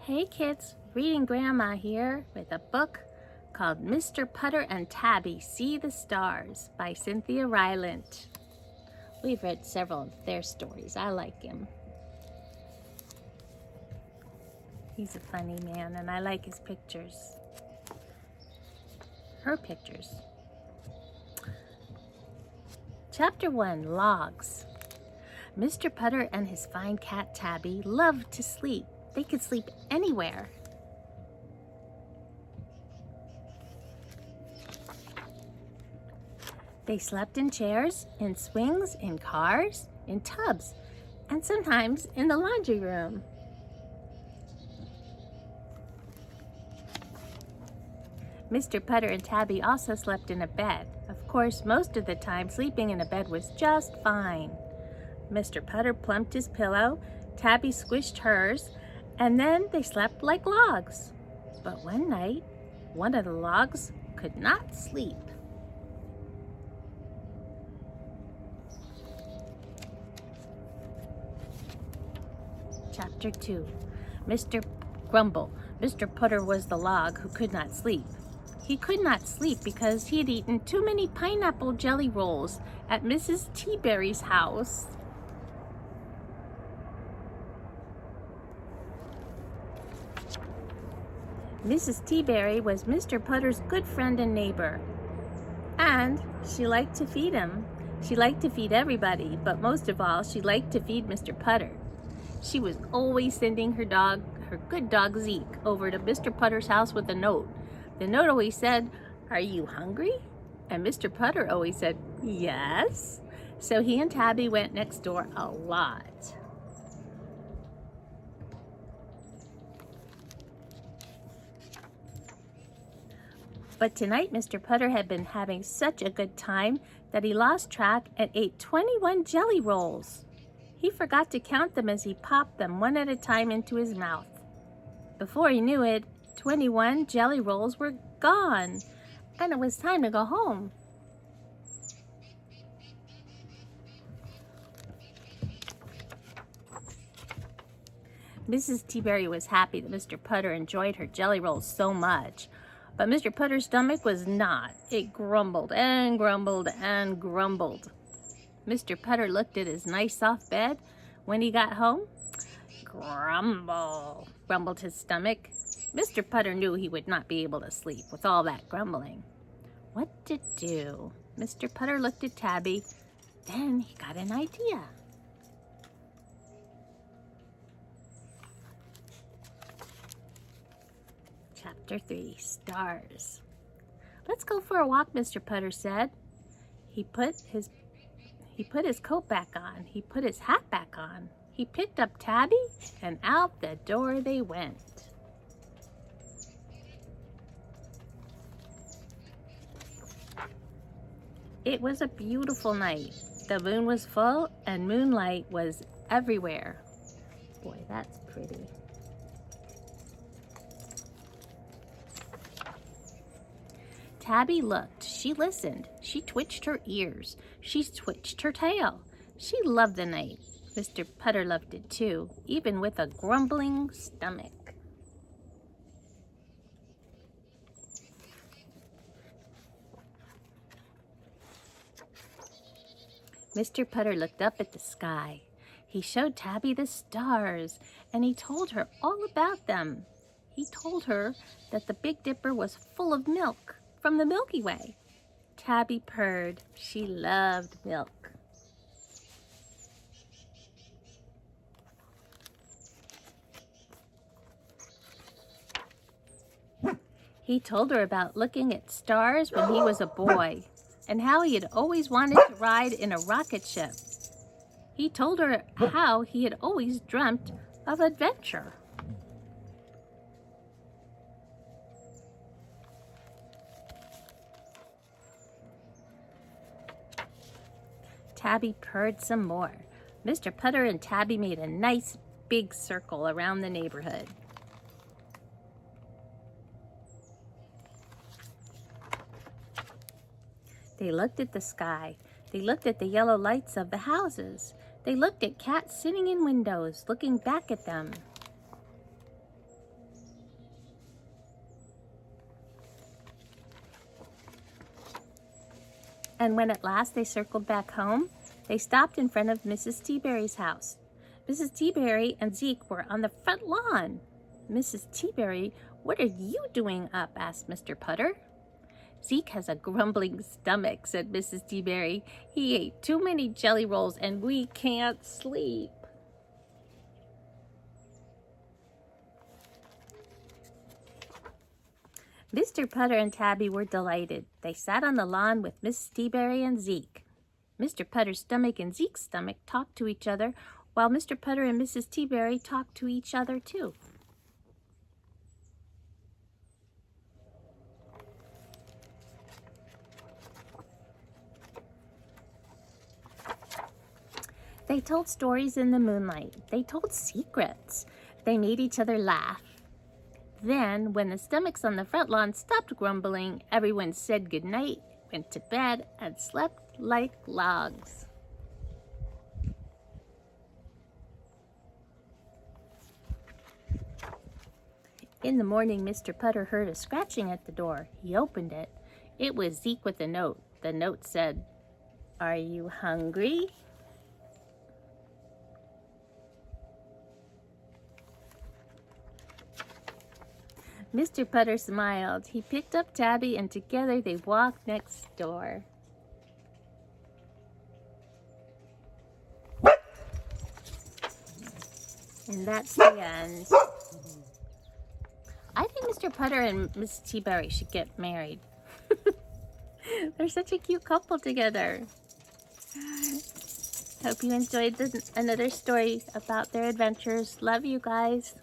Hey kids, reading Grandma here with a book called Mr. Putter and Tabby See the Stars by Cynthia Rylant. We've read several of their stories. I like him. He's a funny man and I like his pictures. Her pictures. Chapter 1, Logs. Mr. Putter and his fine cat Tabby loved to sleep. They could sleep anywhere. They slept in chairs, in swings, in cars, in tubs, and sometimes in the laundry room. Mr. Putter and Tabby also slept in a bed. Of course, most of the time, sleeping in a bed was just fine. Mr. Putter plumped his pillow, Tabby squished hers, and then they slept like logs. But one night, one of the logs could not sleep. Chapter 2, Mr. Grumble. Mr. Putter was the log who could not sleep. He could not sleep because he had eaten too many pineapple jelly rolls at Mrs. Teaberry's house. Mrs. Teaberry was Mr. Putter's good friend and neighbor, and she liked to feed him. She liked to feed everybody, but most of all, she liked to feed Mr. Putter. She was always sending her good dog Zeke, over to Mr. Putter's house with a note. The note always said, "Are you hungry?" And Mr. Putter always said, "Yes." So he and Tabby went next door a lot. But tonight, Mr. Putter had been having such a good time that he lost track and ate 21 jelly rolls. He forgot to count them as he popped them one at a time into his mouth. Before he knew it, 21 jelly rolls were gone, and it was time to go home. Mrs. Teaberry was happy that Mr. Putter enjoyed her jelly rolls so much. But Mr. Putter's stomach was not. It grumbled and grumbled and grumbled. Mr. Putter looked at his nice soft bed when he got home. Grumble, grumbled his stomach. Mr. Putter knew he would not be able to sleep with all that grumbling. What to do? Mr. Putter looked at Tabby. Then he got an idea. Chapter 3, Stars. "Let's go for a walk," Mr. Putter said. He put his coat back on. He put his hat back on. He picked up Tabby, and out the door they went. It was a beautiful night. The moon was full, and moonlight was everywhere. Boy, that's pretty. Tabby looked, she listened, she twitched her ears, she twitched her tail. She loved the night. Mr. Putter loved it too, even with a grumbling stomach. Mr. Putter looked up at the sky. He showed Tabby the stars, and he told her all about them. He told her that the Big Dipper was full of milk from the Milky Way. Tabby purred. She loved milk. He told her about looking at stars when he was a boy and how he had always wanted to ride in a rocket ship. He told her how he had always dreamt of adventure. Tabby purred some more. Mr. Putter and Tabby made a nice big circle around the neighborhood. They looked at the sky. They looked at the yellow lights of the houses. They looked at cats sitting in windows, looking back at them. And when at last they circled back home, they stopped in front of Mrs. Teaberry's house. Mrs. Teaberry and Zeke were on the front lawn. "Mrs. Teaberry, what are you doing up?" asked Mr. Putter. "Zeke has a grumbling stomach," said Mrs. Teaberry. "He ate too many jelly rolls and we can't sleep." Mr. Putter and Tabby were delighted. They sat on the lawn with Mrs. Teaberry and Zeke. Mr. Putter's stomach and Zeke's stomach talked to each other, while Mr. Putter and Mrs. Teaberry talked to each other too. They told stories in the moonlight. They told secrets. They made each other laugh. Then, when the stomachs on the front lawn stopped grumbling, everyone said goodnight, went to bed, and slept like logs. In the morning, Mr. Putter heard a scratching at the door. He opened it. It was Zeke with a note. The note said, "Are you hungry?" Mr. Putter smiled. He picked up Tabby and together they walked next door. And that's the end. I think Mr. Putter and Miss Teaberry should get married. They're such a cute couple together. Hope you enjoyed another story about their adventures. Love you guys.